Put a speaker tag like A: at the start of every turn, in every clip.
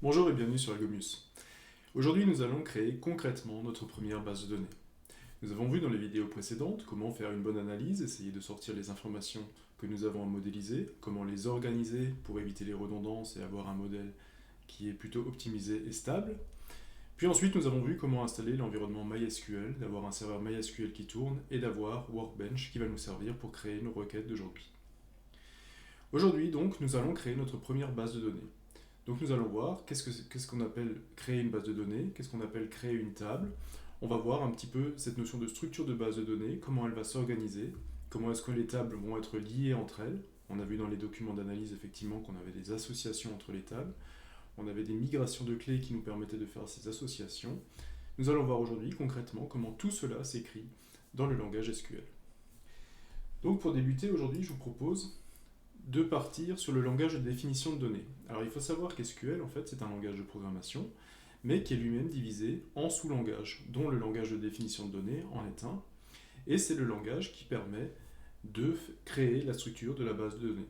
A: Bonjour et bienvenue sur Algomius. Aujourd'hui, nous allons créer concrètement notre première base de données. Nous avons vu dans les vidéos précédentes comment faire une bonne analyse, essayer de sortir les informations que nous avons à modéliser, comment les organiser pour éviter les redondances et avoir un modèle qui est plutôt optimisé et stable. Puis ensuite, nous avons vu comment installer l'environnement MySQL, d'avoir un serveur MySQL qui tourne et d'avoir Workbench qui va nous servir pour créer nos requêtes d'aujourd'hui. Aujourd'hui, donc, nous allons créer notre première base de données. Donc nous allons voir qu'est-ce qu'on appelle créer une base de données, qu'est-ce qu'on appelle créer une table. On va voir un petit peu cette notion de structure de base de données, comment elle va s'organiser, comment est-ce que les tables vont être liées entre elles. On a vu dans les documents d'analyse effectivement qu'on avait des associations entre les tables. On avait des migrations de clés qui nous permettaient de faire ces associations. Nous allons voir aujourd'hui concrètement comment tout cela s'écrit dans le langage SQL. Donc pour débuter aujourd'hui, je vous propose de partir sur le langage de définition de données. Alors il faut savoir qu'SQL, en fait, c'est un langage de programmation, mais qui est lui-même divisé en sous-langages, dont le langage de définition de données en est un, et c'est le langage qui permet de créer la structure de la base de données.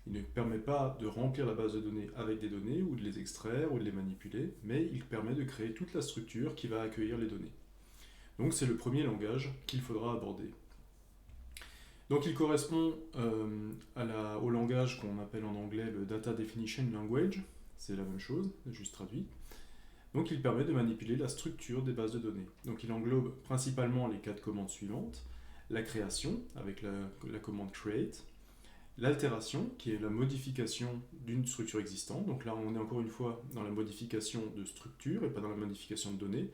A: Il ne permet pas de remplir la base de données avec des données, ou de les extraire, ou de les manipuler, mais il permet de créer toute la structure qui va accueillir les données. Donc c'est le premier langage qu'il faudra aborder. Donc il correspond au langage qu'on appelle en anglais le Data Definition Language, c'est la même chose, juste traduit. Donc il permet de manipuler la structure des bases de données. Donc il englobe principalement les 4 commandes suivantes: la création avec la commande create, l'altération qui est la modification d'une structure existante. Donc là on est encore une fois dans la modification de structure et pas dans la modification de données.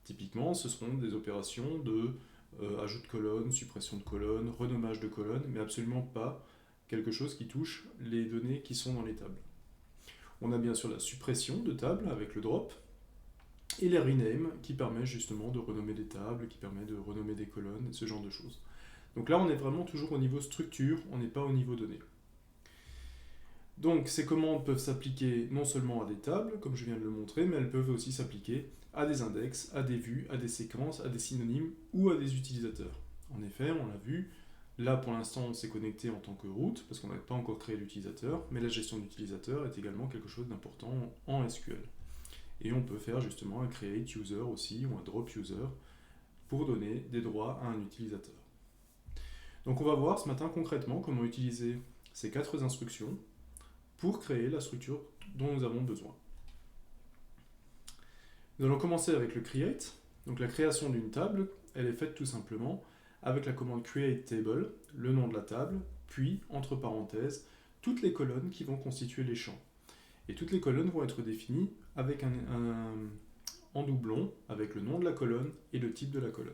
A: Typiquement ce seront des opérations de ajout de colonnes, suppression de colonnes, renommage de colonnes, mais absolument pas quelque chose qui touche les données qui sont dans les tables. On a bien sûr la suppression de tables avec le drop, et les rename qui permet justement de renommer des tables, qui permet de renommer des colonnes, ce genre de choses. Donc là on est vraiment toujours au niveau structure, on n'est pas au niveau données. Donc ces commandes peuvent s'appliquer non seulement à des tables, comme je viens de le montrer, mais elles peuvent aussi s'appliquer à des index, à des vues, à des séquences, à des synonymes ou à des utilisateurs. En effet, on l'a vu, là pour l'instant on s'est connecté en tant que root, parce qu'on n'a pas encore créé l'utilisateur, mais la gestion d'utilisateur est également quelque chose d'important en SQL. Et on peut faire justement un create user aussi, ou un drop user, pour donner des droits à un utilisateur. Donc on va voir ce matin concrètement comment utiliser ces 4 instructions pour créer la structure dont nous avons besoin. Nous allons commencer avec le create. Donc la création d'une table, elle est faite tout simplement avec la commande create table, le nom de la table, puis entre parenthèses toutes les colonnes qui vont constituer les champs. Et toutes les colonnes vont être définies avec en doublon avec le nom de la colonne et le type de la colonne.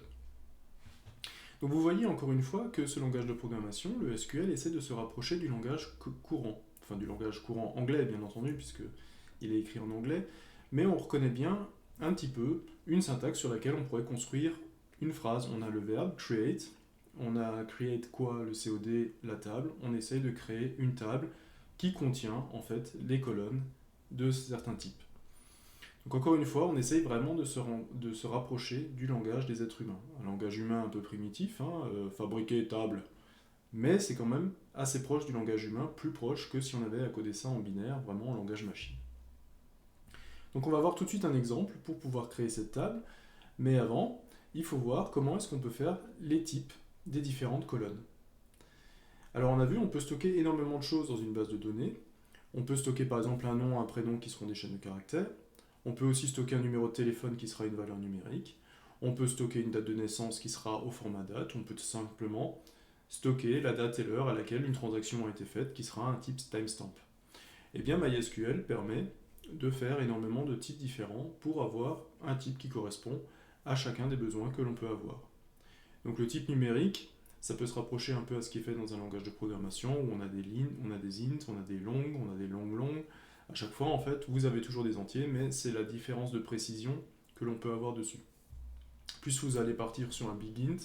A: Donc vous voyez encore une fois que ce langage de programmation, le SQL, essaie de se rapprocher du langage courant, enfin du langage courant anglais bien entendu, puisqu'il est écrit en anglais, mais on reconnaît bien un petit peu une syntaxe sur laquelle on pourrait construire une phrase. On a le verbe create, on a create quoi, le COD, la table, on essaye de créer une table qui contient en fait les colonnes de certains types. Donc encore une fois, on essaye vraiment de se rapprocher du langage des êtres humains. Un langage humain un peu primitif, fabriquer table, mais c'est quand même assez proche du langage humain, plus proche que si on avait à coder ça en binaire, vraiment en langage machine. Donc on va voir tout de suite un exemple pour pouvoir créer cette table, mais avant, il faut voir comment est-ce qu'on peut faire les types des différentes colonnes. Alors on a vu, on peut stocker énormément de choses dans une base de données. On peut stocker par exemple un nom, un prénom qui seront des chaînes de caractères. On peut aussi stocker un numéro de téléphone qui sera une valeur numérique. On peut stocker une date de naissance qui sera au format date. On peut tout simplement stocker la date et l'heure à laquelle une transaction a été faite qui sera un type timestamp. Et bien MySQL permet de faire énormément de types différents pour avoir un type qui correspond à chacun des besoins que l'on peut avoir. Donc le type numérique, ça peut se rapprocher un peu à ce qui est fait dans un langage de programmation où on a des lignes, on a des int, on a des longues, on a des longues. À chaque fois, en fait, vous avez toujours des entiers, mais c'est la différence de précision que l'on peut avoir dessus. Plus vous allez partir sur un big int,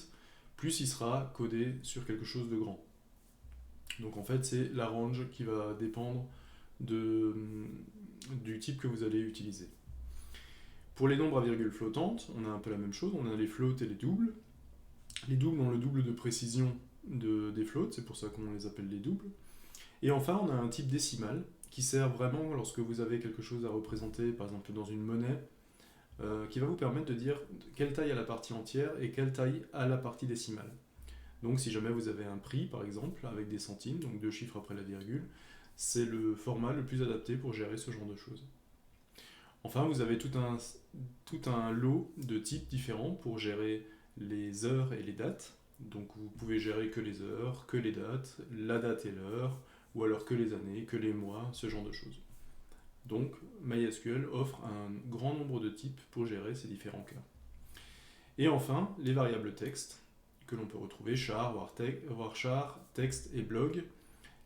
A: plus il sera codé sur quelque chose de grand. Donc en fait, c'est la range qui va dépendre du type que vous allez utiliser. Pour les nombres à virgule flottante, on a un peu la même chose, on a les floats et les doubles. Les doubles ont le double de précision des floats, c'est pour ça qu'on les appelle les doubles. Et enfin, on a un type décimal qui sert vraiment lorsque vous avez quelque chose à représenter, par exemple dans une monnaie, qui va vous permettre de dire quelle taille a la partie entière et quelle taille a la partie décimale. Donc si jamais vous avez un prix, par exemple, avec des centimes, donc 2 chiffres après la virgule, c'est le format le plus adapté pour gérer ce genre de choses. Enfin, vous avez tout un lot de types différents pour gérer les heures et les dates. Donc vous pouvez gérer que les heures, que les dates, la date et l'heure, ou alors que les années, que les mois, ce genre de choses. Donc MySQL offre un grand nombre de types pour gérer ces différents cas. Et enfin, les variables texte, que l'on peut retrouver char, varchar, text et blog,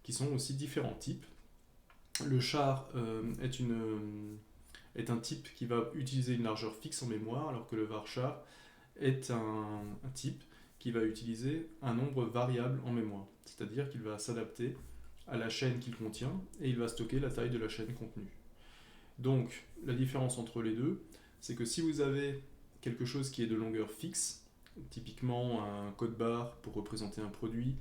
A: qui sont aussi différents types. Le char est un type qui va utiliser une largeur fixe en mémoire, alors que le varchar est un type qui va utiliser un nombre variable en mémoire. C'est-à-dire qu'il va s'adapter à la chaîne qu'il contient et il va stocker la taille de la chaîne contenue. Donc, la différence entre les deux, c'est que si vous avez quelque chose qui est de longueur fixe, typiquement un code barre pour représenter un produit,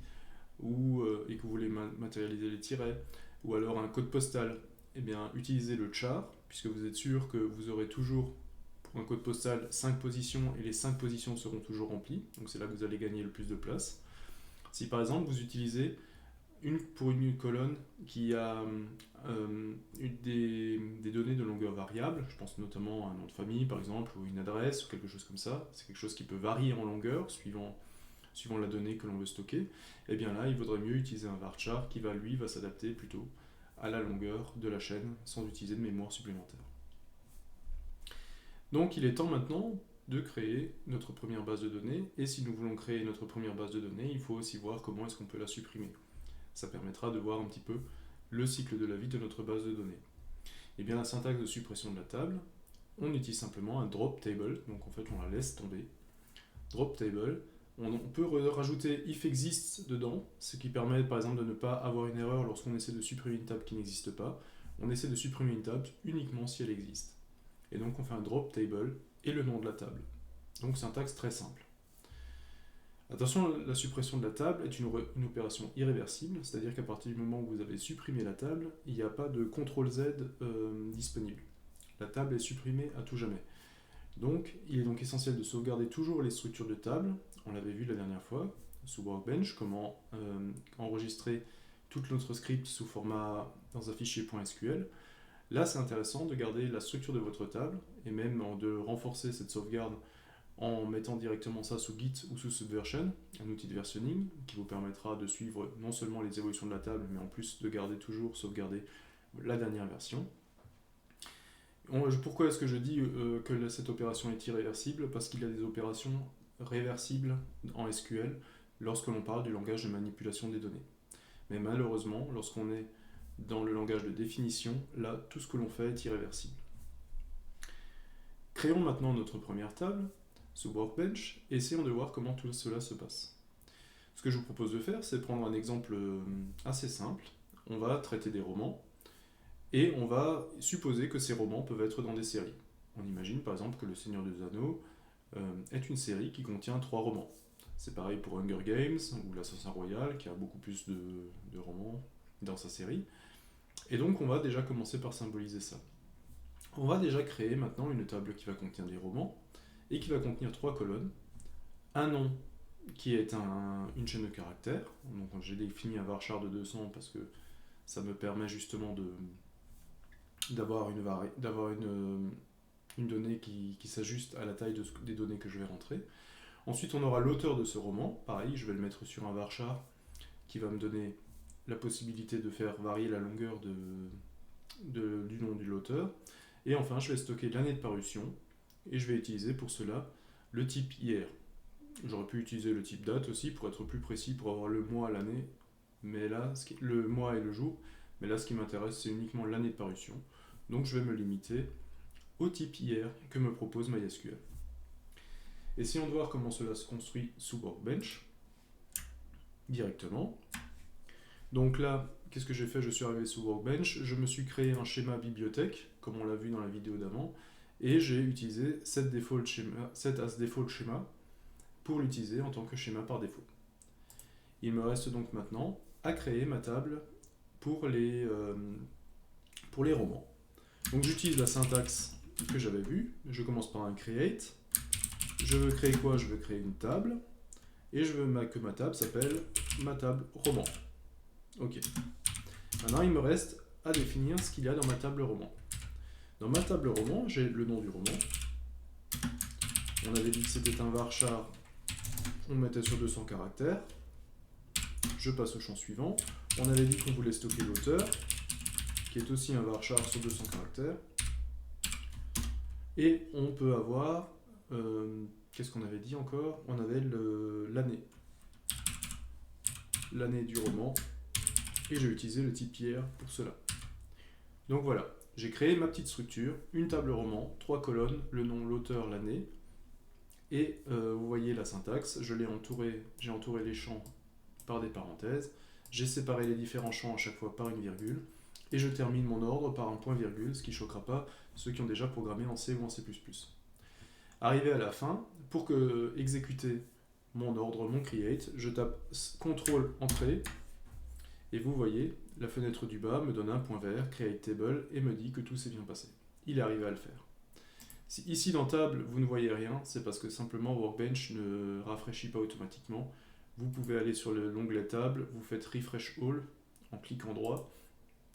A: et que vous voulez matérialiser les tirets, ou alors un code postal, eh bien, utilisez le char, puisque vous êtes sûr que vous aurez toujours, pour un code postal, 5 positions, et les 5 positions seront toujours remplies, donc c'est là que vous allez gagner le plus de place. Si par exemple vous utilisez pour une colonne qui a des données de longueur variable, je pense notamment à un nom de famille par exemple, ou une adresse, ou quelque chose comme ça, c'est quelque chose qui peut varier en longueur suivant la donnée que l'on veut stocker, et bien là il vaudrait mieux utiliser un varchar qui va s'adapter plutôt à la longueur de la chaîne sans utiliser de mémoire supplémentaire. Donc il est temps maintenant de créer notre première base de données, et si nous voulons créer notre première base de données, il faut aussi voir comment est-ce qu'on peut la supprimer. Ça permettra de voir un petit peu le cycle de la vie de notre base de données. Et bien la syntaxe de suppression de la table, on utilise simplement un drop table, donc en fait on la laisse tomber. Drop table, on peut rajouter if exists dedans, ce qui permet par exemple de ne pas avoir une erreur lorsqu'on essaie de supprimer une table qui n'existe pas. On essaie de supprimer une table uniquement si elle existe. Et donc on fait un drop table et le nom de la table. Donc syntaxe très simple. Attention, la suppression de la table est une opération irréversible, c'est-à-dire qu'à partir du moment où vous avez supprimé la table, il n'y a pas de CTRL-Z disponible. La table est supprimée à tout jamais. Donc, il est donc essentiel de sauvegarder toujours les structures de table. On l'avait vu la dernière fois, sous Workbench, comment enregistrer tout notre script sous format dans un fichier .sql. Là, c'est intéressant de garder la structure de votre table, et même de renforcer cette sauvegarde en mettant directement ça sous Git ou sous Subversion, un outil de versionning qui vous permettra de suivre non seulement les évolutions de la table, mais en plus de sauvegarder la dernière version. Pourquoi est-ce que je dis que cette opération est irréversible? Parce qu'il y a des opérations réversibles en SQL lorsque l'on parle du langage de manipulation des données. Mais malheureusement, lorsqu'on est dans le langage de définition, là, tout ce que l'on fait est irréversible. Créons maintenant notre première table sous Workbench, et essayons de voir comment tout cela se passe. Ce que je vous propose de faire, c'est prendre un exemple assez simple. On va traiter des romans, et on va supposer que ces romans peuvent être dans des séries. On imagine par exemple que Le Seigneur des Anneaux est une série qui contient 3 romans. C'est pareil pour Hunger Games ou L'Assassin Royal, qui a beaucoup plus de romans dans sa série. Et donc on va déjà commencer par symboliser ça. On va déjà créer maintenant une table qui va contenir des romans, et qui va contenir 3 colonnes, un nom qui est une chaîne de caractères, donc j'ai défini un varchar de 200 parce que ça me permet justement d'avoir une donnée qui s'ajuste à la taille des données que je vais rentrer. Ensuite on aura l'auteur de ce roman, pareil, je vais le mettre sur un varchar qui va me donner la possibilité de faire varier la longueur du nom de l'auteur, et enfin je vais stocker l'année de parution, et je vais utiliser pour cela le type hier. J'aurais pu utiliser le type date aussi pour être plus précis, pour avoir le mois, l'année, mais là, le mois et le jour, mais là ce qui m'intéresse c'est uniquement l'année de parution. Donc je vais me limiter au type hier que me propose MySQL. Essayons de voir comment cela se construit sous Workbench directement. Donc là, qu'est-ce que j'ai fait? Je suis arrivé sous Workbench, je me suis créé un schéma bibliothèque, comme on l'a vu dans la vidéo d'avant, et j'ai utilisé set as default schéma pour l'utiliser en tant que schéma par défaut. Il me reste donc maintenant à créer ma table pour les pour les romans. Donc j'utilise la syntaxe que j'avais vue. Je commence par un create. Je veux créer quoi? Je veux créer une table. Et je veux que ma table s'appelle ma table roman. Ok. Maintenant, il me reste à définir ce qu'il y a dans ma table roman. Dans ma table roman, j'ai le nom du roman. On avait dit que c'était un varchar, on le mettait sur 200 caractères. Je passe au champ suivant. On avait dit qu'on voulait stocker l'auteur, qui est aussi un varchar sur 200 caractères. Et on peut avoir, qu'est-ce qu'on avait dit encore? On avait l'année. L'année du roman. Et j'ai utilisé le type pierre pour cela. Donc voilà, j'ai créé ma petite structure, une table roman, 3 colonnes, le nom, l'auteur, l'année. Et vous voyez la syntaxe, j'ai entouré les champs par des parenthèses, j'ai séparé les différents champs à chaque fois par une virgule, et je termine mon ordre par un point-virgule, ce qui ne choquera pas ceux qui ont déjà programmé en C ou en C++. Arrivé à la fin, pour exécuter mon ordre, mon create, je tape CTRL Entrée, et vous voyez, la fenêtre du bas me donne un point vert, Create Table, et me dit que tout s'est bien passé. Il est arrivé à le faire. Si ici dans Table, vous ne voyez rien, c'est parce que simplement Workbench ne rafraîchit pas automatiquement. Vous pouvez aller sur l'onglet Table, vous faites Refresh All en cliquant droit,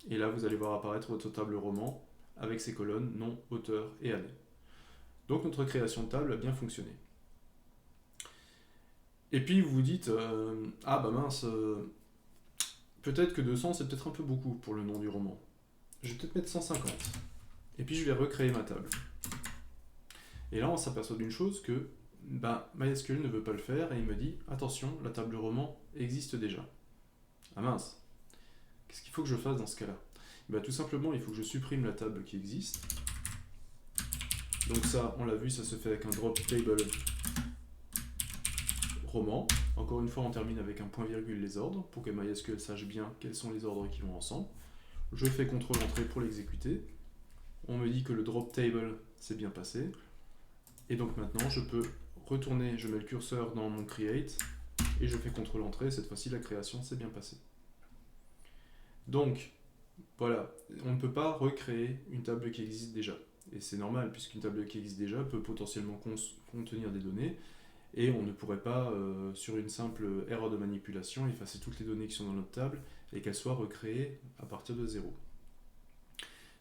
A: et là vous allez voir apparaître votre table roman avec ses colonnes nom, auteur et année. Donc notre création de table a bien fonctionné. Et puis vous vous dites, ah bah mince, peut-être que 200 c'est peut-être un peu beaucoup pour le nom du roman. Je vais peut-être mettre 150. Et puis je vais recréer ma table. Et là on s'aperçoit d'une chose que MySQL ne veut pas le faire et il me dit, attention, la table roman existe déjà. Ah mince, qu'est-ce qu'il faut que je fasse dans ce cas-là? Tout simplement il faut que je supprime la table qui existe. Donc ça, on l'a vu, ça se fait avec un drop table roman. Encore une fois, on termine avec un point-virgule les ordres, pour que MySQL sache bien quels sont les ordres qui vont ensemble. Je fais CTRL Entrée pour l'exécuter. On me dit que le drop table s'est bien passé. Et donc maintenant, je peux retourner, je mets le curseur dans mon create, et je fais CTRL Entrée, cette fois-ci la création s'est bien passée. Donc, voilà, on ne peut pas recréer une table qui existe déjà. Et c'est normal, puisqu'une table qui existe déjà peut potentiellement contenir des données, et on ne pourrait pas, sur une simple erreur de manipulation, effacer toutes les données qui sont dans notre table, et qu'elles soient recréées à partir de zéro.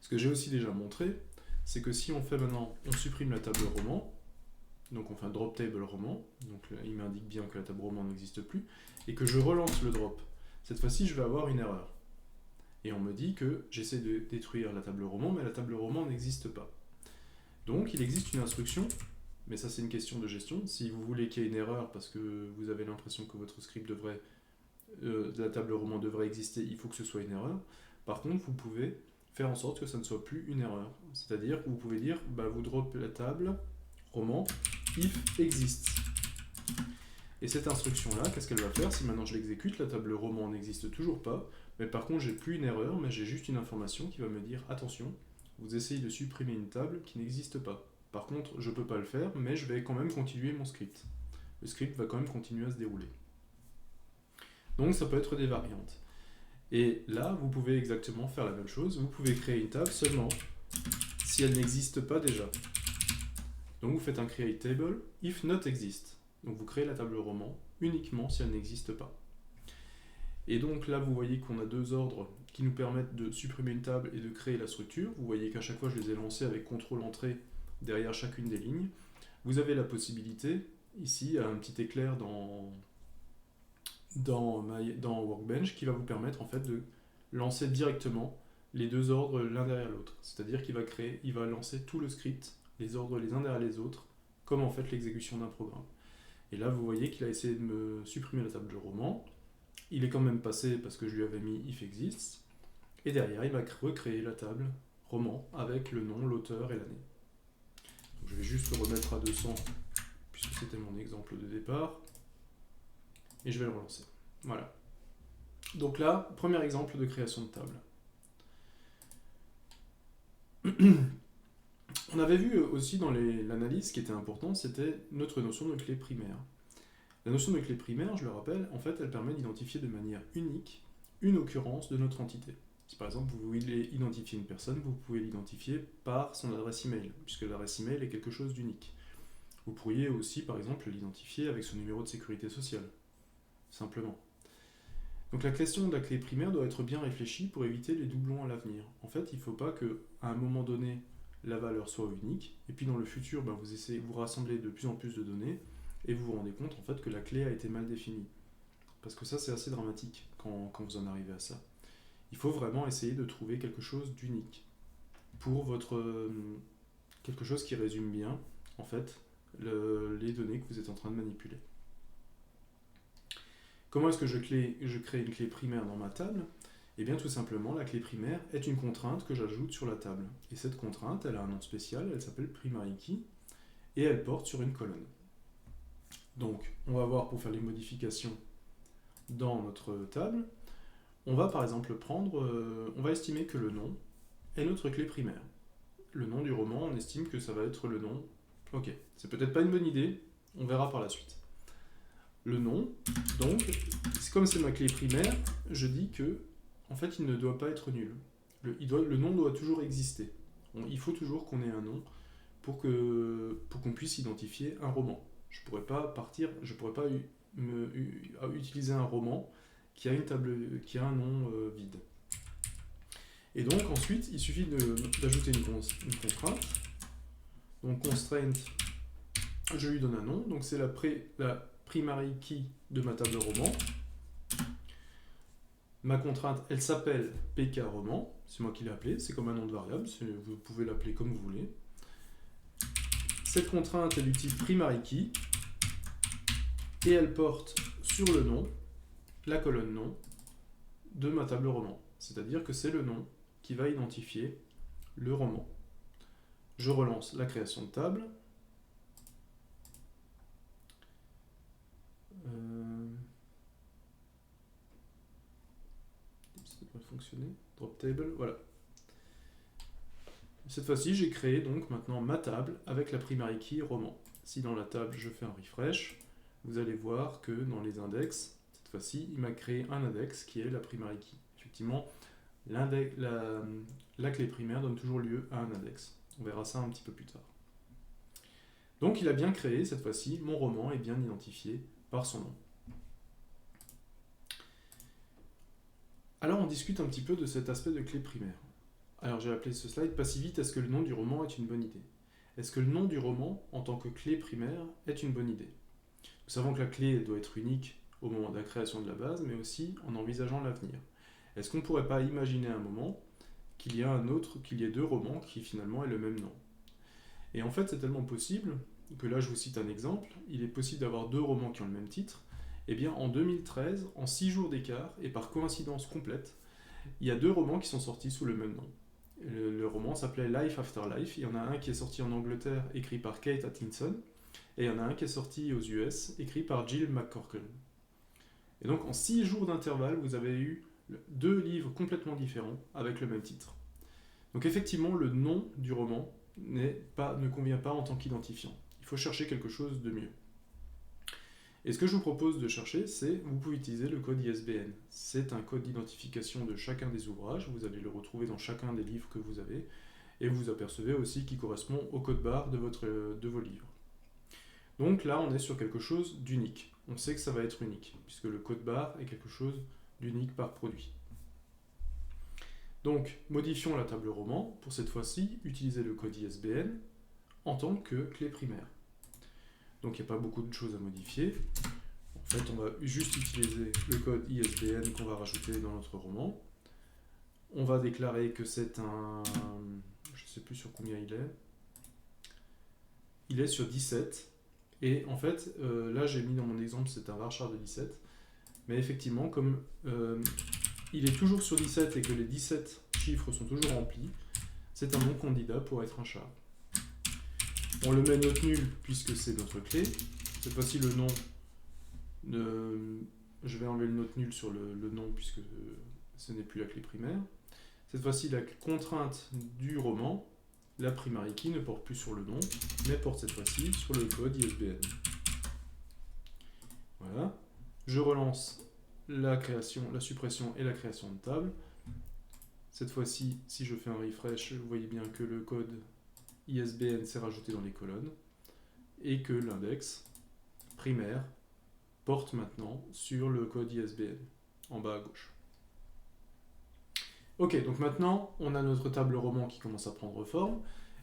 A: Ce que j'ai aussi déjà montré, c'est que si on fait maintenant, on supprime la table roman, donc on fait un drop table roman, donc là, il m'indique bien que la table roman n'existe plus, et que je relance le drop. Cette fois-ci, je vais avoir une erreur. Et on me dit que j'essaie de détruire la table roman, mais la table roman n'existe pas. Donc il existe une instruction, mais ça c'est une question de gestion. Si vous voulez qu'il y ait une erreur parce que vous avez l'impression que votre script devrait, la table roman devrait exister, il faut que ce soit une erreur. Par contre, vous pouvez faire en sorte que ça ne soit plus une erreur. C'est-à-dire que vous pouvez dire, vous droppez la table roman if existe. Et cette instruction-là, qu'est-ce qu'elle va faire? Si maintenant je l'exécute, la table roman n'existe toujours pas, mais par contre j'ai plus une erreur, mais j'ai juste une information qui va me dire, attention, vous essayez de supprimer une table qui n'existe pas. Par contre, je ne peux pas le faire, mais je vais quand même continuer mon script. Le script va quand même continuer à se dérouler. Donc ça peut être des variantes. Et là, vous pouvez exactement faire la même chose. Vous pouvez créer une table seulement si elle n'existe pas déjà. Donc vous faites un create table if not exist. Donc vous créez la table roman uniquement si elle n'existe pas. Et donc là, vous voyez qu'on a deux ordres qui nous permettent de supprimer une table et de créer la structure. Vous voyez qu'à chaque fois, je les ai lancés avec CTRL Entrée derrière chacune des lignes. Vous avez la possibilité, ici, à un petit éclair dans Workbench qui va vous permettre en fait de lancer directement les deux ordres l'un derrière l'autre. C'est-à-dire qu'il va lancer tout le script, les ordres les uns derrière les autres, comme en fait l'exécution d'un programme. Et là, vous voyez qu'il a essayé de me supprimer la table de roman. Il est quand même passé parce que je lui avais mis if exists. Et derrière, il va recréer la table roman avec le nom, l'auteur et l'année. Je vais juste le remettre à 200 puisque c'était mon exemple de départ. Et je vais le relancer. Voilà. Donc là, premier exemple de création de table. On avait vu aussi dans l'analyse, ce qui était important, c'était notre notion de clé primaire. La notion de clé primaire, je le rappelle, en fait, elle permet d'identifier de manière unique une occurrence de notre entité. Si par exemple vous voulez identifier une personne, vous pouvez l'identifier par son adresse email, puisque l'adresse email est quelque chose d'unique. Vous pourriez aussi par exemple l'identifier avec son numéro de sécurité sociale, simplement. Donc la question de la clé primaire doit être bien réfléchie pour éviter les doublons à l'avenir. En fait, il ne faut pas qu'à un moment donné, la valeur soit unique, et puis dans le futur, vous rassemblez de plus en plus de données, et vous vous rendez compte en fait que la clé a été mal définie. Parce que ça, c'est assez dramatique quand vous en arrivez à ça. Il faut vraiment essayer de trouver quelque chose d'unique pour quelque chose qui résume bien en fait les données que vous êtes en train de manipuler. Comment est-ce que je crée une clé primaire dans ma table? Eh bien tout simplement, la clé primaire est une contrainte que j'ajoute sur la table. Et cette contrainte, elle a un nom spécial, elle s'appelle primary key, et elle porte sur une colonne. Donc, on va voir pour faire les modifications dans notre table. On va par exemple on va estimer que le nom est notre clé primaire. Le nom du roman, on estime que ça va être le nom. Ok, c'est peut-être pas une bonne idée, on verra par la suite. Le nom, donc, comme c'est ma clé primaire, je dis que, en fait, il ne doit pas être nul. Le nom doit toujours exister. Il faut toujours qu'on ait un nom pour qu'on puisse identifier un roman. Je pourrais pas utiliser un roman qui a un nom vide. Et donc ensuite, il suffit d'ajouter une contrainte. Donc constraint, je lui donne un nom. Donc c'est la primary key de ma table roman. Ma contrainte, elle s'appelle pk roman. C'est moi qui l'ai appelée. C'est comme un nom de variable. Vous pouvez l'appeler comme vous voulez. Cette contrainte est du type primary key. Et elle porte sur le nom, la colonne nom, de ma table roman. C'est-à-dire que c'est le nom qui va identifier le roman. Je relance la création de table. Ça devrait fonctionner. Drop table, voilà. Cette fois-ci, j'ai créé donc maintenant ma table avec la primary key roman. Si dans la table, je fais un refresh, vous allez voir que dans les index, cette fois-ci, il m'a créé un index qui est la primary key. Effectivement, la clé primaire donne toujours lieu à un index. On verra ça un petit peu plus tard. Donc il a bien créé, cette fois-ci, mon roman est bien identifié par son nom. Alors on discute un petit peu de cet aspect de clé primaire. Alors j'ai appelé ce slide « Pas si vite, est-ce que le nom du roman est une bonne idée ?» Est-ce que le nom du roman, en tant que clé primaire, est une bonne idée? Nous savons que la clé doit être unique au moment de la création de la base, mais aussi en envisageant l'avenir. Est-ce qu'on ne pourrait pas imaginer un moment qu'il y ait deux romans qui finalement aient le même nom? Et en fait, c'est tellement possible que là, je vous cite un exemple. Il est possible d'avoir deux romans qui ont le même titre. Eh bien, en 2013, en 6 jours d'écart, et par coïncidence complète, il y a deux romans qui sont sortis sous le même nom. Le roman s'appelait Life After Life. Il y en a un qui est sorti en Angleterre, écrit par Kate Atkinson, et il y en a un qui est sorti aux US, écrit par Jill McCorkle. Et donc, en 6 jours d'intervalle, vous avez eu deux livres complètement différents avec le même titre. Donc effectivement, le nom du roman ne convient pas en tant qu'identifiant. Il faut chercher quelque chose de mieux. Et ce que je vous propose de chercher, c'est, vous pouvez utiliser le code ISBN. C'est un code d'identification de chacun des ouvrages, vous allez le retrouver dans chacun des livres que vous avez, et vous apercevez aussi qu'il correspond au code barre de vos livres. Donc là, on est sur quelque chose d'unique. On sait que ça va être unique, puisque le code barre est quelque chose d'unique par produit. Donc, modifions la table roman, pour cette fois-ci, utiliser le code ISBN en tant que clé primaire. Donc il n'y a pas beaucoup de choses à modifier. En fait, on va juste utiliser le code ISBN qu'on va rajouter dans notre roman. On va déclarer que c'est un... je ne sais plus sur combien il est. Il est sur 17. Et en fait, là j'ai mis dans mon exemple, c'est un varchar de 17. Mais effectivement, comme il est toujours sur 17 et que les 17 chiffres sont toujours remplis, c'est un bon candidat pour être un char. On le met note nulle puisque c'est notre clé. Cette fois-ci, le nom, je vais enlever le note nulle sur le nom puisque ce n'est plus la clé primaire. Cette fois-ci, la contrainte du roman, la primary key ne porte plus sur le nom, mais porte cette fois-ci sur le code ISBN. Voilà. Je relance la suppression et la création de table. Cette fois-ci, si je fais un refresh, vous voyez bien que le code ISBN s'est rajouté dans les colonnes et que l'index primaire porte maintenant sur le code ISBN en bas à gauche. Ok, donc maintenant on a notre table roman qui commence à prendre forme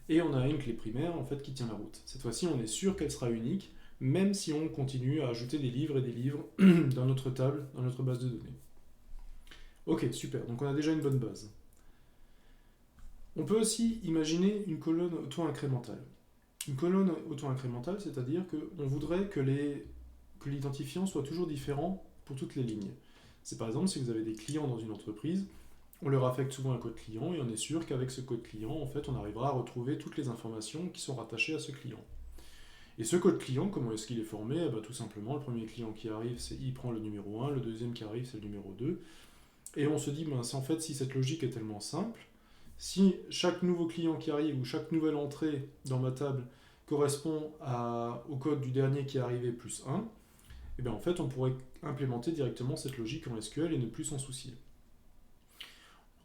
A: et on a une clé primaire en fait qui tient la route. Cette fois-ci on est sûr qu'elle sera unique, même si on continue à ajouter des livres et des livres dans notre table, dans notre base de données. Ok, super, donc on a déjà une bonne base. On peut aussi imaginer une colonne auto-incrémentale. Une colonne auto-incrémentale, c'est-à-dire qu'on voudrait que l'identifiant soit toujours différent pour toutes les lignes. C'est par exemple si vous avez des clients dans une entreprise, on leur affecte souvent un code client et on est sûr qu'avec ce code client, en fait, on arrivera à retrouver toutes les informations qui sont rattachées à ce client. Et ce code client, comment est-ce qu'il est formé? Tout simplement, le premier client qui arrive, il prend le numéro 1, le deuxième qui arrive, c'est le numéro 2. Et on se dit, en fait, si cette logique est tellement simple, si chaque nouveau client qui arrive ou chaque nouvelle entrée dans ma table correspond au code du dernier qui est arrivé plus 1, et bien en fait, on pourrait implémenter directement cette logique en SQL et ne plus s'en soucier.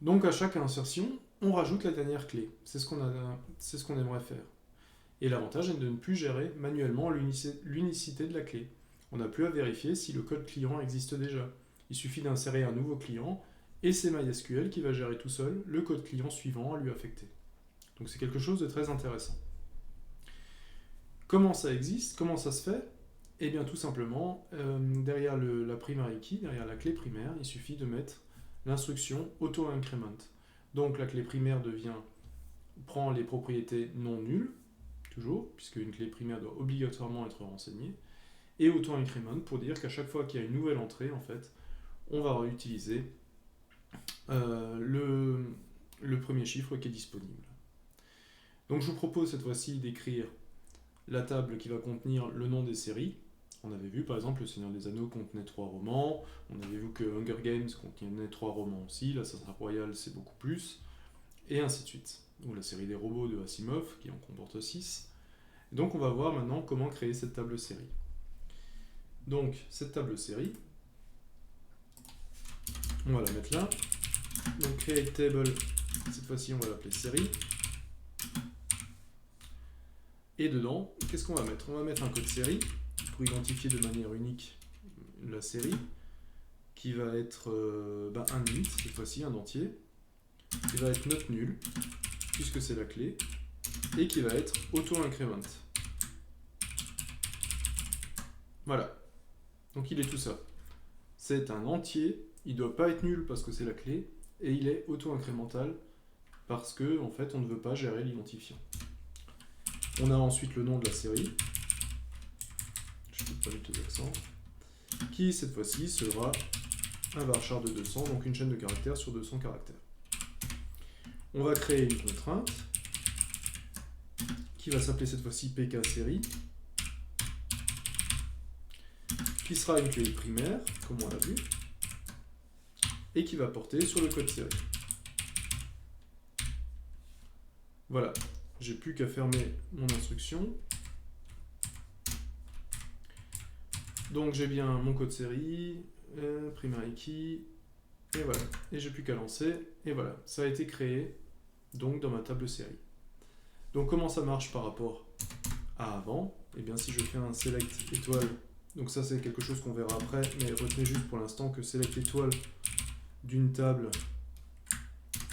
A: Donc à chaque insertion, on rajoute la dernière clé. C'est ce qu'on aimerait faire. Et l'avantage est de ne plus gérer manuellement l'unicité de la clé. On n'a plus à vérifier si le code client existe déjà. Il suffit d'insérer un nouveau client et c'est MySQL qui va gérer tout seul le code client suivant à lui affecter. Donc c'est quelque chose de très intéressant. Comment ça existe? Comment ça se fait? Eh bien tout simplement, derrière la primary key, derrière la clé primaire, il suffit de mettre l'instruction auto-increment. Donc la clé primaire prend les propriétés non nulles, toujours, puisque une clé primaire doit obligatoirement être renseignée, et auto-increment pour dire qu'à chaque fois qu'il y a une nouvelle entrée, en fait, on va utiliser le premier chiffre qui est disponible. Donc je vous propose cette fois-ci d'écrire la table qui va contenir le nom des séries. On avait vu par exemple le Seigneur des Anneaux contenait 3 romans, on avait vu que Hunger Games contenait 3 romans aussi, l'Assassin's Royal c'est beaucoup plus, et ainsi de suite. Ou la série des robots de Asimov qui en comporte 6. Donc on va voir maintenant comment créer cette table série. Donc cette table série, on va la mettre là. Donc create table, cette fois-ci on va l'appeler série. Et dedans, qu'est-ce qu'on va mettre? On va mettre un code série pour identifier de manière unique la série, qui va être un int, cette fois-ci un entier, qui va être not nul, puisque c'est la clé, et qui va être auto-increment. Voilà. Donc il est tout ça. C'est un entier, il ne doit pas être nul parce que c'est la clé, et il est auto-incrémental parce que en fait on ne veut pas gérer l'identifiant. On a ensuite le nom de la série, je ne peux pas du tout d'accent, qui cette fois-ci sera un varchar de 200, donc une chaîne de caractères sur 200 caractères. On va créer une contrainte qui va s'appeler cette fois-ci pk série, qui sera une clé primaire, comme on l'a vu, et qui va porter sur le code série. Voilà, j'ai plus qu'à fermer mon instruction. Donc j'ai bien mon code série, primary key, et voilà. Et j'ai plus qu'à lancer, et voilà, ça a été créé donc dans ma table série. Donc comment ça marche par rapport à avant? Eh bien si je fais un select étoile, donc ça c'est quelque chose qu'on verra après, mais retenez juste pour l'instant que select étoile d'une table,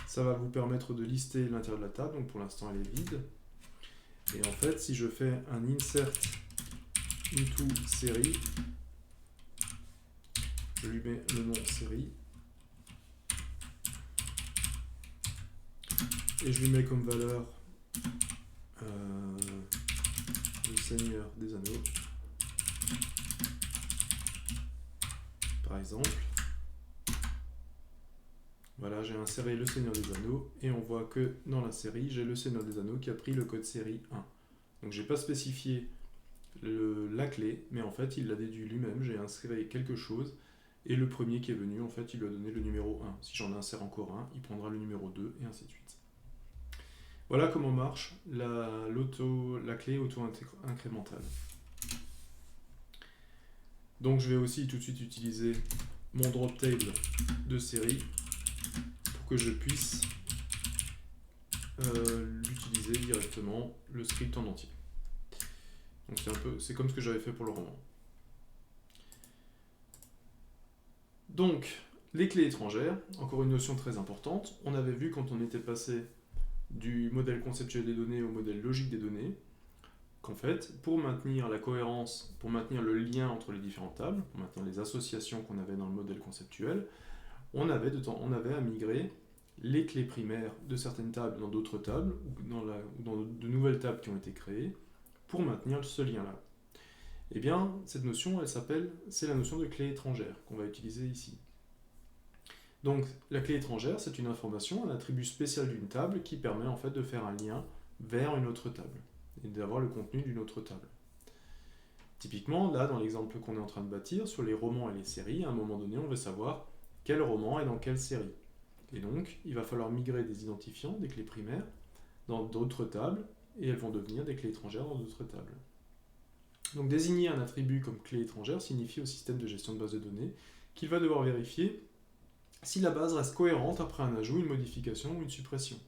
A: ça va vous permettre de lister l'intérieur de la table, donc pour l'instant elle est vide. Et en fait si je fais un insert into série, je lui mets le nom série, et je lui mets comme valeur le Seigneur des Anneaux, par exemple. Voilà, j'ai inséré le Seigneur des Anneaux, et on voit que dans la série, j'ai le Seigneur des Anneaux qui a pris le code série 1. Donc j'ai pas spécifié la clé, mais en fait il l'a déduit lui-même, j'ai inséré quelque chose, et le premier qui est venu, en fait, il lui a donné le numéro 1. Si j'en insère encore un, il prendra le numéro 2, et ainsi de suite. Voilà comment marche la clé auto-incrémentale. Donc je vais aussi tout de suite utiliser mon drop table de série pour pour que je puisse l'utiliser directement, le script en entier. Donc c'est comme ce que j'avais fait pour le roman. Donc, les clés étrangères, encore une notion très importante. On avait vu quand on était passé du modèle conceptuel des données au modèle logique des données, qu'en fait, pour maintenir la cohérence, pour maintenir le lien entre les différentes tables, pour maintenir les associations qu'on avait dans le modèle conceptuel, on avait à migrer les clés primaires de certaines tables dans d'autres tables, ou dans de nouvelles tables qui ont été créées, pour maintenir ce lien-là. Eh bien, cette notion, c'est la notion de clé étrangère qu'on va utiliser ici. Donc, la clé étrangère, c'est une information, un attribut spécial d'une table qui permet en fait de faire un lien vers une autre table et d'avoir le contenu d'une autre table. Typiquement, là, dans l'exemple qu'on est en train de bâtir, sur les romans et les séries, à un moment donné, on veut savoir quel roman est dans quelle série. Et donc, il va falloir migrer des identifiants, des clés primaires, dans d'autres tables, et elles vont devenir des clés étrangères dans d'autres tables. Donc, désigner un attribut comme clé étrangère signifie au système de gestion de base de données qu'il va devoir vérifier si la base reste cohérente après un ajout, une modification ou une suppression.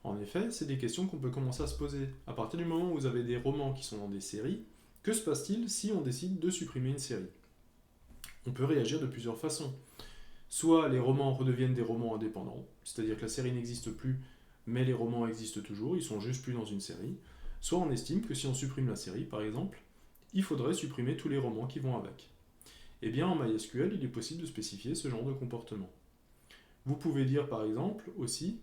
A: En effet, c'est des questions qu'on peut commencer à se poser. À partir du moment où vous avez des romans qui sont dans des séries, que se passe-t-il si on décide de supprimer une série? On peut réagir de plusieurs façons. Soit les romans redeviennent des romans indépendants, c'est-à-dire que la série n'existe plus, mais les romans existent toujours, ils sont juste plus dans une série. Soit on estime que si on supprime la série, par exemple, il faudrait supprimer tous les romans qui vont avec. Eh bien, en MySQL, il est possible de spécifier ce genre de comportement. Vous pouvez dire, par exemple, aussi,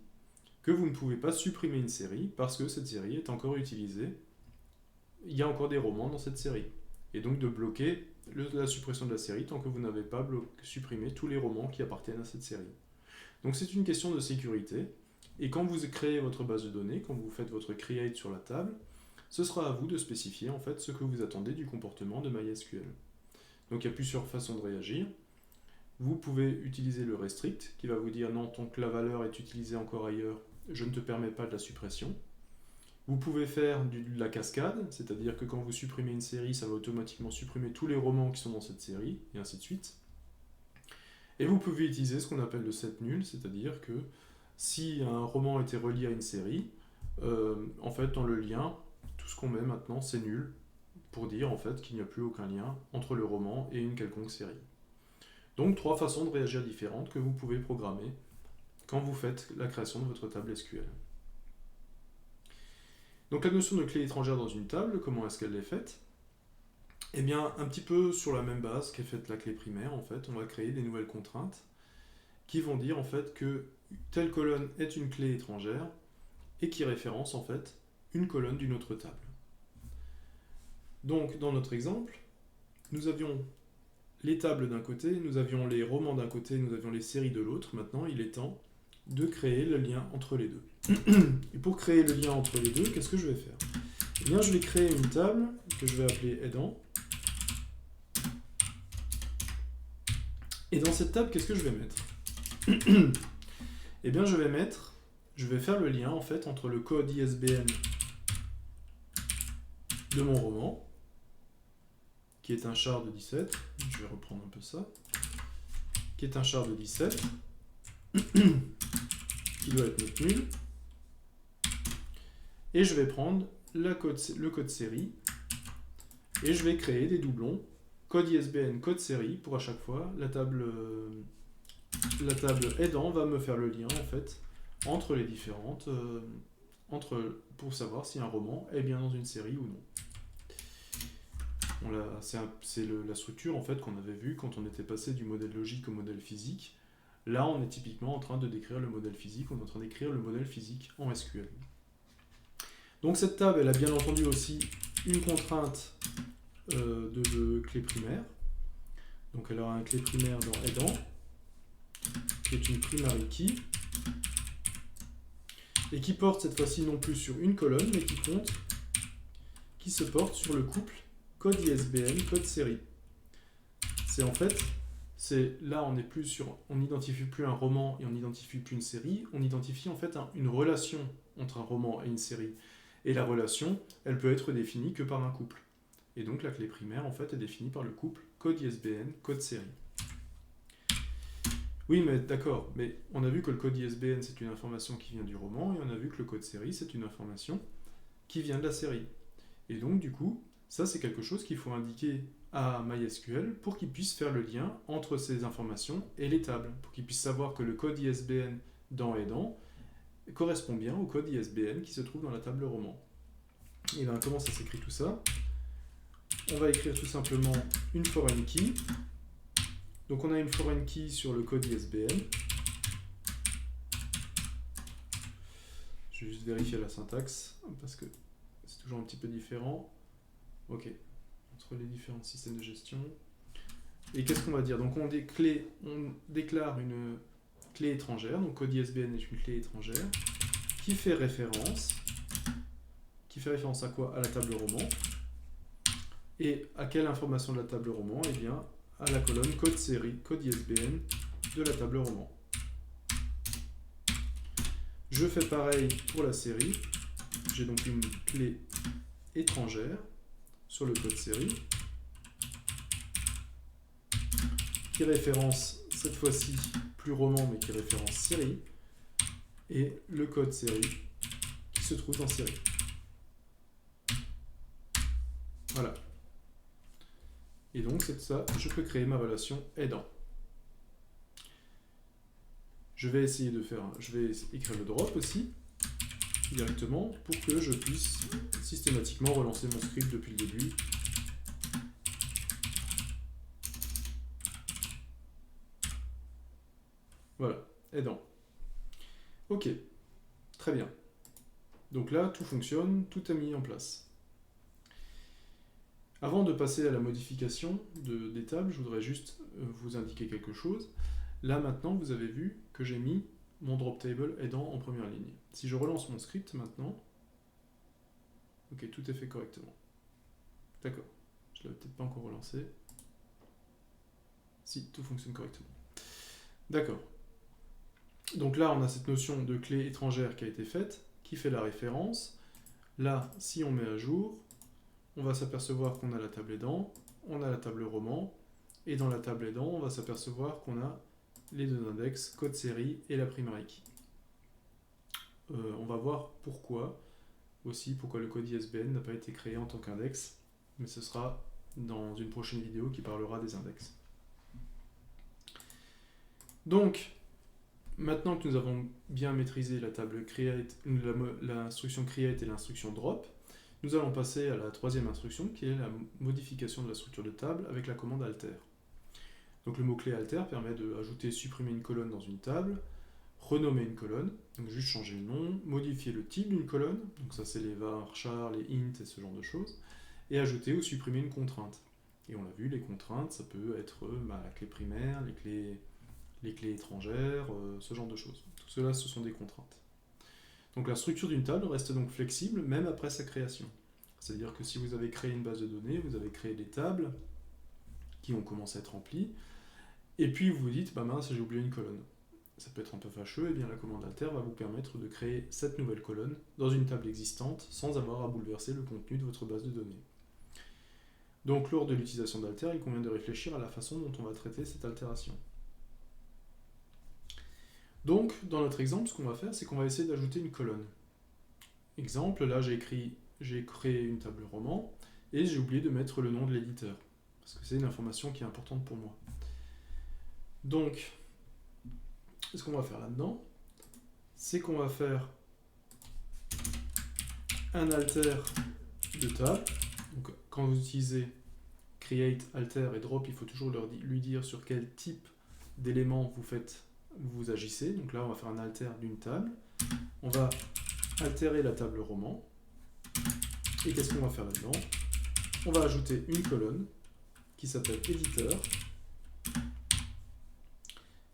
A: que vous ne pouvez pas supprimer une série parce que cette série est encore utilisée, il y a encore des romans dans cette série. Et donc de bloquer la suppression de la série tant que vous n'avez pas supprimé tous les romans qui appartiennent à cette série. Donc c'est une question de sécurité, et quand vous créez votre base de données, quand vous faites votre create sur la table, ce sera à vous de spécifier en fait ce que vous attendez du comportement de MySQL. Donc il y a plusieurs façons de réagir. Vous pouvez utiliser le restrict, qui va vous dire non, tant que la valeur est utilisée encore ailleurs, je ne te permets pas de la suppression. Vous pouvez faire de la cascade, c'est-à-dire que quand vous supprimez une série, ça va automatiquement supprimer tous les romans qui sont dans cette série, et ainsi de suite. Et vous pouvez utiliser ce qu'on appelle le set nul, c'est-à-dire que si un roman était relié à une série, en fait, dans le lien, tout ce qu'on met maintenant, c'est nul, pour dire en fait qu'il n'y a plus aucun lien entre le roman et une quelconque série. Donc, 3 façons de réagir différentes que vous pouvez programmer quand vous faites la création de votre table SQL. Donc la notion de clé étrangère dans une table, comment est-ce qu'elle est faite? Eh bien, un petit peu sur la même base qu'est faite la clé primaire, en fait, on va créer des nouvelles contraintes qui vont dire en fait que telle colonne est une clé étrangère et qui référence en fait une colonne d'une autre table. Donc dans notre exemple, nous avions les tables d'un côté, nous avions les romans d'un côté, nous avions les séries de l'autre. Maintenant, il est temps de créer le lien entre les deux. Et pour créer le lien entre les deux, qu'est-ce que je vais faire? Eh bien, je vais créer une table que je vais appeler aidant. Et dans cette table, qu'est-ce que je vais mettre? Eh bien, je vais faire le lien en fait entre le code ISBN de mon roman, qui est un char de 17, je vais reprendre un peu ça, qui est un char de 17, qui doit être notre nul, et je vais prendre le code série, et je vais créer des doublons, code ISBN, code série, pour à chaque fois, la table aidant va me faire le lien en fait entre les différentes, pour savoir si un roman est bien dans une série ou non. C'est la structure en fait qu'on avait vue quand on était passé du modèle logique au modèle physique. Là, on est typiquement en train de décrire le modèle physique, on est en train d'écrire le modèle physique en SQL. Donc cette table, elle a bien entendu aussi une contrainte de clé primaire. Donc elle aura un clé primaire dans aidant, qui est une primary key, et qui porte cette fois-ci non plus sur une colonne, mais qui se porte sur le couple code ISBN, code série. Là on n'identifie plus un roman et on n'identifie plus une série, on identifie en fait une relation entre un roman et une série. Et la relation, elle peut être définie que par un couple. Et donc la clé primaire en fait est définie par le couple code ISBN, code série. Oui, mais d'accord, mais on a vu que le code ISBN c'est une information qui vient du roman, et on a vu que le code série c'est une information qui vient de la série. Et donc du coup, ça c'est quelque chose qu'il faut indiquer à MySQL pour qu'il puisse faire le lien entre ces informations et les tables, pour qu'il puisse savoir que le code ISBN dans aidant correspond bien au code ISBN qui se trouve dans la table roman. Et bien comment ça s'écrit tout ça? On va écrire tout simplement une foreign key. Donc on a une foreign key sur le code ISBN. Je vais juste vérifier la syntaxe, parce que c'est toujours un petit peu différent. Ok, entre les différents systèmes de gestion. Et qu'est-ce qu'on va dire? Donc on déclare une clé étrangère, donc code ISBN est une clé étrangère, qui fait référence à quoi? À la table roman. Et à quelle information de la table roman? Eh bien, à la colonne code série, code ISBN de la table roman. Je fais pareil pour la série. J'ai donc une clé étrangère sur le code série qui référence cette fois-ci plus roman mais qui référence série et le code série qui se trouve dans série. Voilà. Et donc c'est ça, je peux créer ma relation aidant. Je vais écrire le drop aussi directement pour que je puisse systématiquement relancer mon script depuis le début. Voilà, aidant. Ok, très bien. Donc là, tout fonctionne, tout est mis en place. Avant de passer à la modification des tables, je voudrais juste vous indiquer quelque chose. Là maintenant, vous avez vu que j'ai mis mon drop table aidant en première ligne. Si je relance mon script maintenant, ok, tout est fait correctement. D'accord, je ne l'avais peut-être pas encore relancé. Si, tout fonctionne correctement. D'accord. Donc là, on a cette notion de clé étrangère qui a été faite, qui fait la référence. Là, si on met à jour, on va s'apercevoir qu'on a la table aidant, on a la table roman, et dans la table aidant, on va s'apercevoir qu'on a les deux index, code série et la primary key. On va voir pourquoi le code ISBN n'a pas été créé en tant qu'index, mais ce sera dans une prochaine vidéo qui parlera des index. Donc, maintenant que nous avons bien maîtrisé la table create, l'instruction create et l'instruction drop, nous allons passer à la troisième instruction qui est la modification de la structure de table avec la commande alter. Donc le mot-clé alter permet d'ajouter, supprimer une colonne dans une table, renommer une colonne, donc juste changer le nom, modifier le type d'une colonne, donc ça c'est les var, char, les int et ce genre de choses, et ajouter ou supprimer une contrainte. Et on l'a vu, les contraintes, ça peut être la clé primaire, les clés étrangères, ce genre de choses. Tout cela, ce sont des contraintes. Donc la structure d'une table reste donc flexible même après sa création. C'est-à-dire que si vous avez créé une base de données, vous avez créé des tables qui ont commencé à être remplies, et puis vous vous dites, bah mince, j'ai oublié une colonne. Ça peut être un peu fâcheux, et bien la commande alter va vous permettre de créer cette nouvelle colonne dans une table existante sans avoir à bouleverser le contenu de votre base de données. Donc lors de l'utilisation d'alter, il convient de réfléchir à la façon dont on va traiter cette altération. Donc, dans notre exemple, ce qu'on va faire, c'est qu'on va essayer d'ajouter une colonne. Exemple, là j'ai créé une table roman, et j'ai oublié de mettre le nom de l'éditeur, parce que c'est une information qui est importante pour moi. Donc, ce qu'on va faire là-dedans, c'est qu'on va faire un alter de table. Donc, quand vous utilisez create, alter et drop, il faut toujours lui dire sur quel type d'éléments vous agissez. Donc là, on va faire un alter d'une table. On va altérer la table roman. Et qu'est-ce qu'on va faire là-dedans? On va ajouter une colonne qui s'appelle éditeur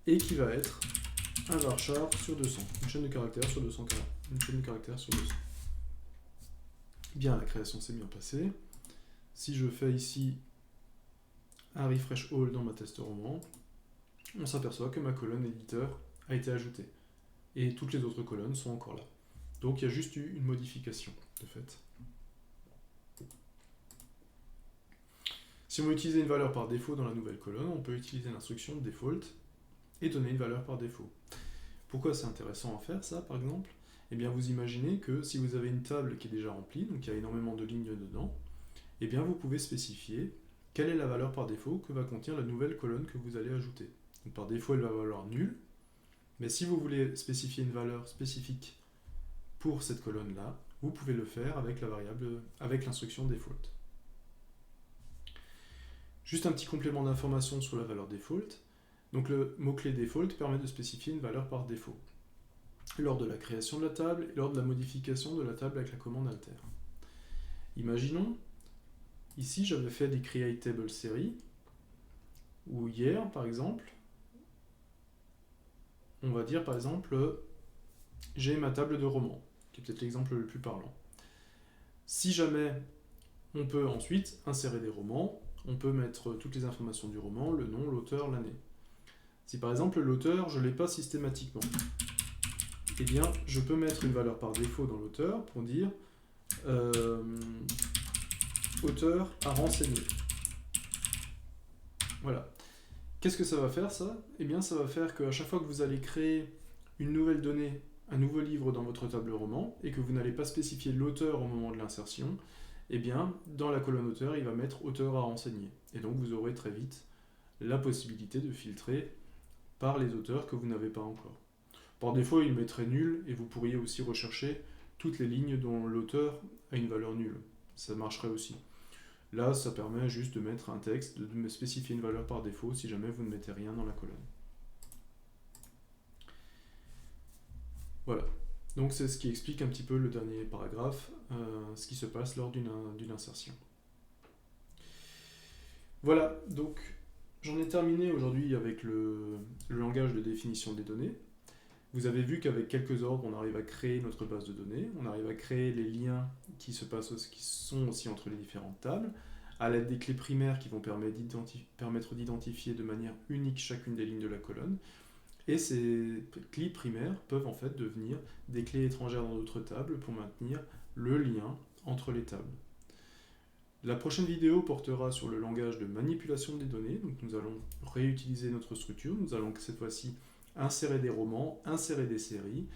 A: et qui va être un varchar sur 200, une chaîne de caractères sur 200 Bien, la création s'est bien passée. Si je fais ici un refresh all dans ma test roman, on s'aperçoit que ma colonne éditeur a été ajoutée. Et toutes les autres colonnes sont encore là. Donc il y a juste eu une modification, de fait. Si on veut utiliser une valeur par défaut dans la nouvelle colonne, on peut utiliser l'instruction default et donner une valeur par défaut. Pourquoi c'est intéressant à faire ça, par exemple? Eh bien, vous imaginez que si vous avez une table qui est déjà remplie, donc il y a énormément de lignes dedans, eh bien, vous pouvez spécifier quelle est la valeur par défaut que va contenir la nouvelle colonne que vous allez ajouter. Donc, par défaut, elle va valoir nul, mais si vous voulez spécifier une valeur spécifique pour cette colonne-là, vous pouvez le faire avec la variable, avec l'instruction default. Juste un petit complément d'information sur la valeur default. Donc le mot-clé default permet de spécifier une valeur par défaut lors de la création de la table et lors de la modification de la table avec la commande alter. Imaginons, ici j'avais fait des create table série, où hier par exemple, on va dire par exemple, j'ai ma table de roman, qui est peut-être l'exemple le plus parlant. Si jamais on peut ensuite insérer des romans, on peut mettre toutes les informations du roman, le nom, l'auteur, l'année. Si par exemple l'auteur, je ne l'ai pas systématiquement, eh bien je peux mettre une valeur par défaut dans l'auteur pour dire auteur à renseigner. Voilà. Qu'est-ce que ça va faire ça? Eh bien ça va faire qu'à chaque fois que vous allez créer une nouvelle donnée, un nouveau livre dans votre table roman, et que vous n'allez pas spécifier l'auteur au moment de l'insertion, eh bien dans la colonne auteur, il va mettre auteur à renseigner. Et donc vous aurez très vite la possibilité de filtrer par les auteurs que vous n'avez pas encore. Par défaut, il mettrait nul, et vous pourriez aussi rechercher toutes les lignes dont l'auteur a une valeur nulle. Ça marcherait aussi. Là, ça permet juste de mettre un texte, de me spécifier une valeur par défaut si jamais vous ne mettez rien dans la colonne. Voilà. Donc c'est ce qui explique un petit peu le dernier paragraphe, ce qui se passe lors d'une insertion. Voilà, donc j'en ai terminé aujourd'hui avec le langage de définition des données. Vous avez vu qu'avec quelques ordres, on arrive à créer notre base de données, on arrive à créer les liens qui sont aussi entre les différentes tables, à l'aide des clés primaires qui vont permettre d'identifier de manière unique chacune des lignes de la colonne. Et ces clés primaires peuvent en fait devenir des clés étrangères dans d'autres tables pour maintenir le lien entre les tables. La prochaine vidéo portera sur le langage de manipulation des données, donc nous allons réutiliser notre structure, nous allons cette fois-ci insérer des romans, insérer des séries,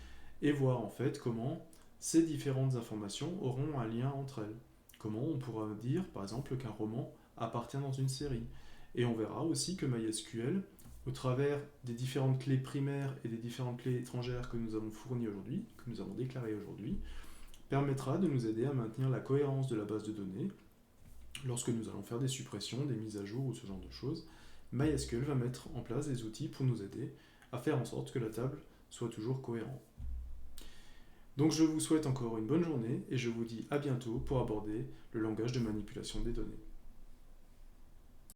A: et voir en fait comment ces différentes informations auront un lien entre elles. Comment on pourra dire par exemple qu'un roman appartient dans une série. Et on verra aussi que MySQL, au travers des différentes clés primaires et des différentes clés étrangères que nous avons fournies aujourd'hui, que nous avons déclarées aujourd'hui, permettra de nous aider à maintenir la cohérence de la base de données. Lorsque nous allons faire des suppressions, des mises à jour ou ce genre de choses, MySQL va mettre en place des outils pour nous aider à faire en sorte que la table soit toujours cohérente. Donc je vous souhaite encore une bonne journée et je vous dis à bientôt pour aborder le langage de manipulation des données.